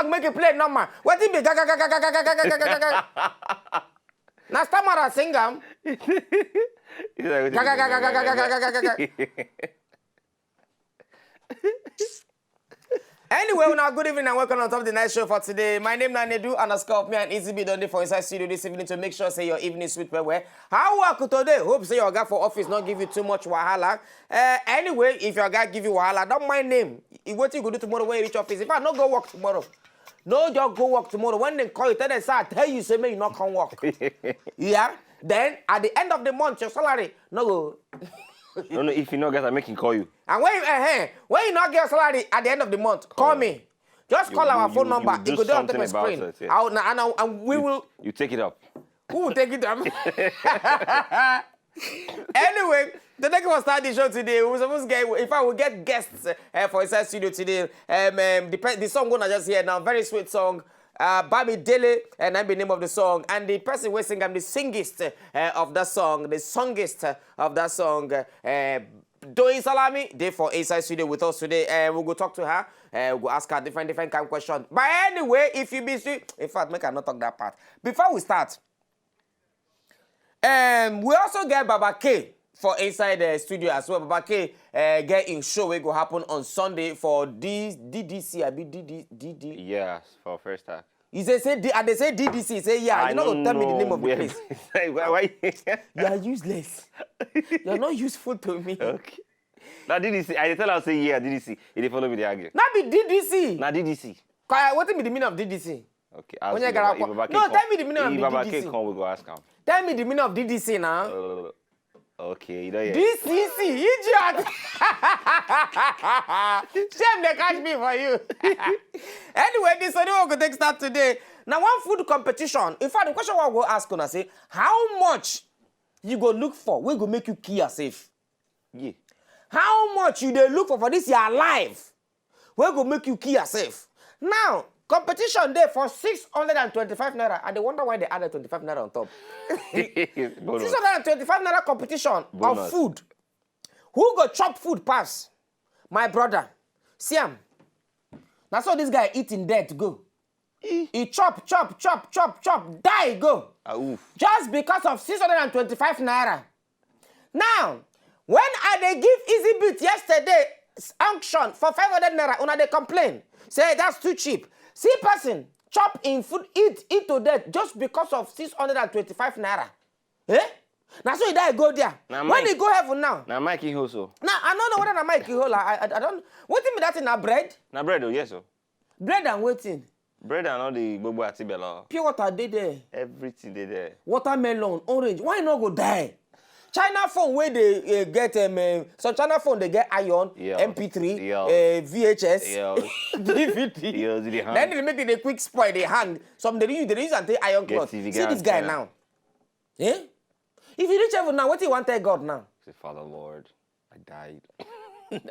song make it play normal. What it be? Now Stamara sing am. Anyway, now good evening and welcome on top of the night show for today. My name is Nanedu _of me and Easy B done for inside studio this evening to make sure say your evening sweet well. How work today? Hope say your guy for office not give you too much wahala. Anyway, if your guy give you wahala, don't mind name. What you go do tomorrow when you reach office? If I not go work tomorrow, no just go work tomorrow. When they call you, tell them say I tell you say me you not come work. Yeah. Then at the end of the month, your salary no go. No, if you not get, I make him call you. And when you not get your salary at the end of the month, call me. Just call our phone number. It could do on the screen. It, yeah. And we will. You take it up. Who will take it up? Anyway, the next one start the show today. We were supposed to get, if I will get guests for inside studio today. The song gonna just hear now, very sweet song. Bami Dele, and I'm the name of the song. And the person who sing, I'm the singist of that song, the songist of that song. Doyin Salami, they for inside studio with us today. We'll go talk to her. We'll go ask her different kind of questions. But anyway, if you be sweet, in fact, make her not talk that part. Before we start, we also get Baba K for inside the studio as well. Baba K get in show will go happen on Sunday for DDC. I be DD. Yes, for first time. He say and they say DDC. Say yeah. You not gonna tell me the name of the place. Why? You are useless. You are not useful to me. Okay. Now DDC. I tell her say yeah DDC. He follow me the argue. Not be DDC. Now DDC. What be the meaning of DDC? Okay. No, tell me the meaning of DDC. Baba K come, we go ask him. Tell me the meaning of DDC now. Okay, you know yeah. DCC, idiot! Shame they catch me for you. Anyway, this is what we're going to start today. Now, one food competition. In fact, the question I will ask you say, how much you go look for? We go make you kill yourself. Yeah. How much you dey look for this your life? We go make you kill yourself. Now, competition there for 625 naira. And they wonder why they added 25 naira on top. 625 naira competition of food. Who go chop food pass? My brother. See him. Now so this guy eating dead go. He chop, die go. Just because of 625 naira. Now, when I they give Easy Beat yesterday auction for 500 naira, una they complain. Say that's too cheap. See person chop in food, eat to death just because of 625 naira. Eh? Now so he die go there. When he go heaven now? Now Mike also. Now I don't know whether na Mike hold. I don't. What me that in a bread? Na bread oh yes oh. Bread and waiting. Bread and all the bobo atibela. Pure water dey there. Everything dey there. Watermelon, orange. Why not go die? China phone where they get so China phone they get iron, MP3, VHS, DVD. Then they make it a quick spoil. They hang. Some they use and take iron cloth. See this guy now. Eh? If you reach heaven now, what do you want to tell God now? Say, Father Lord, I died.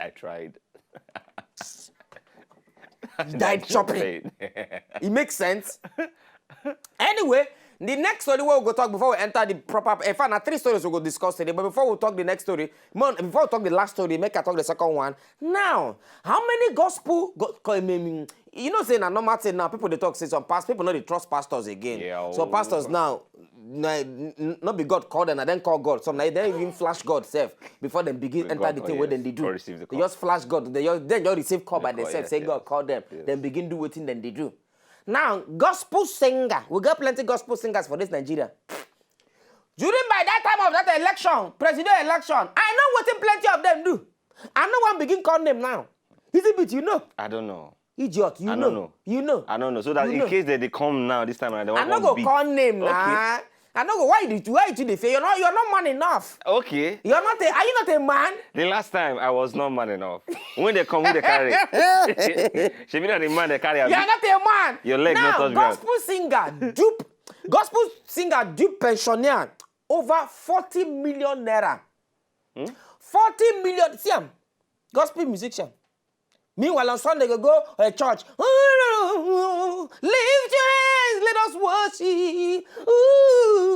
I tried. You died chopping. It makes sense. Anyway. The next story we'll go talk before we enter the proper. In fact, 3 stories we'll go discuss today. But before we talk the next story, before we talk the last story, make I talk the second one. Now, how many gospel? You know, saying a normal thing now. People they talk say some past people know they trust pastors again. Yeah, so pastors now, not be God call them and then call God. Some now they even flash God self before they begin enter the thing where then they do. They just flash God. Then you receive call by themselves. Say God call them. Then begin do what thing then they do. Now, gospel singer. We got plenty gospel singers for this Nigeria. During by that time of that election, presidential election, I know what plenty of them do. I know one begin call them now. Is it bit you know? I don't know. Idiot, you know. You know. I don't know. So that in case they come now this time, I don't. I'm not go call name now. I know why you do fail. You're not man enough. Okay. Are you not a man? The last time I was not man enough. When they come, they carry. She mean that the man they carry. You're not a man. Your leg not touch ground. Gospel singer dupe pensioner over 40 million naira. 40 million. See him. Gospel musician. Meanwhile, on Sunday, they go to church. Lift your hands, let us worship.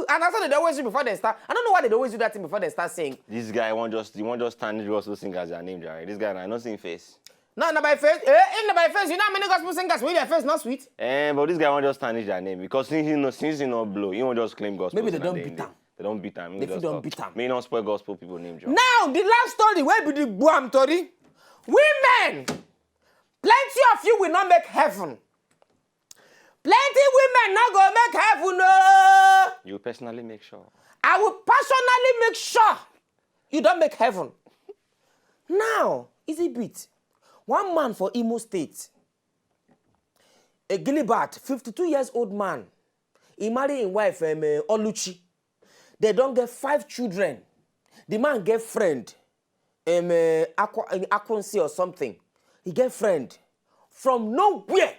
And that's what they always do before they start. I don't know why they always do that thing before they start singing. This guy won't just stand and also sing as their name, Jerry. This guy, I don't see him face. No, by face. In by face, you know how many gospel singers with their face not sweet? But this guy won't just tarnish their name because since he not blow, he won't just claim gospel. Maybe they don't beat him. They don't beat him. They don't beat him. May not spoil gospel people name job. Now, the last story, where be the Guam story? Women! Plenty of you will not make heaven. Plenty women not going to make heaven, no! You personally make sure. I will personally make sure you don't make heaven. Now, easy bit. One man for Imo State, a Gilbert, 52 years old man, he married his wife, Oluchi. They don't get 5 children. The man get friend, Akonsi or something. He get friend. From nowhere,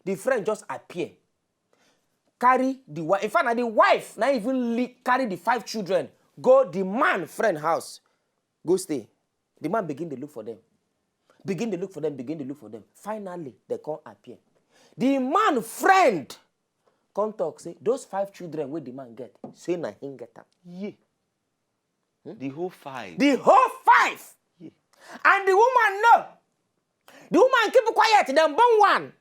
the friend just appear. Carry the wife. In fact, the wife not even carry the 5 children. Go the man friend house. Go stay. The man begin to look for them. Begin to look for them. Finally, they can't appear. The man friend come talk, say, those 5 children where the man get, say na him get them. Yeah. The whole 5. The whole 5. Yeah. And the woman know. The woman keep quiet, then born one.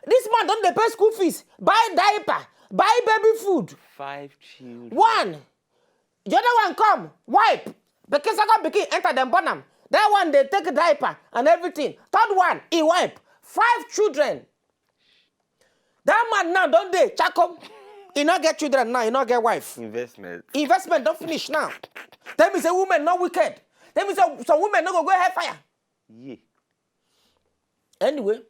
This man don't pay school fees, buy diaper, buy baby food. 5 children. 1. The other one come, wipe. Because I got begin enter them bonum. That one they take a diaper and everything. 3rd one, he wipe. 5 children. That man now don't they chakom. He not get children now, he not get wife. Investment don't finish now. Tell me say women not wicked. Tell me say some women not go hellfire. Yeah. Anyway,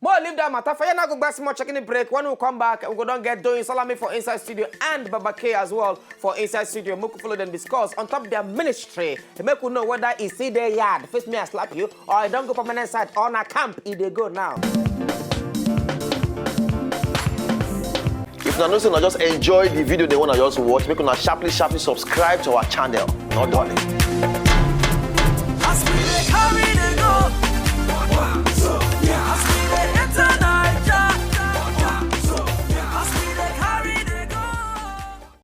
more leave that matter. For you now go back some more checking the break. When we come back, we go don't get doing Salami for Inside Studio and Baba K as well for Inside Studio. Make follow them discuss on top of their ministry. They make you know whether it's see their yard. Face me I slap you or I don't go permanent side on a camp. They go now. If you know, just enjoy the video they want to just watch, make you sharply subscribe to our channel. Not darling.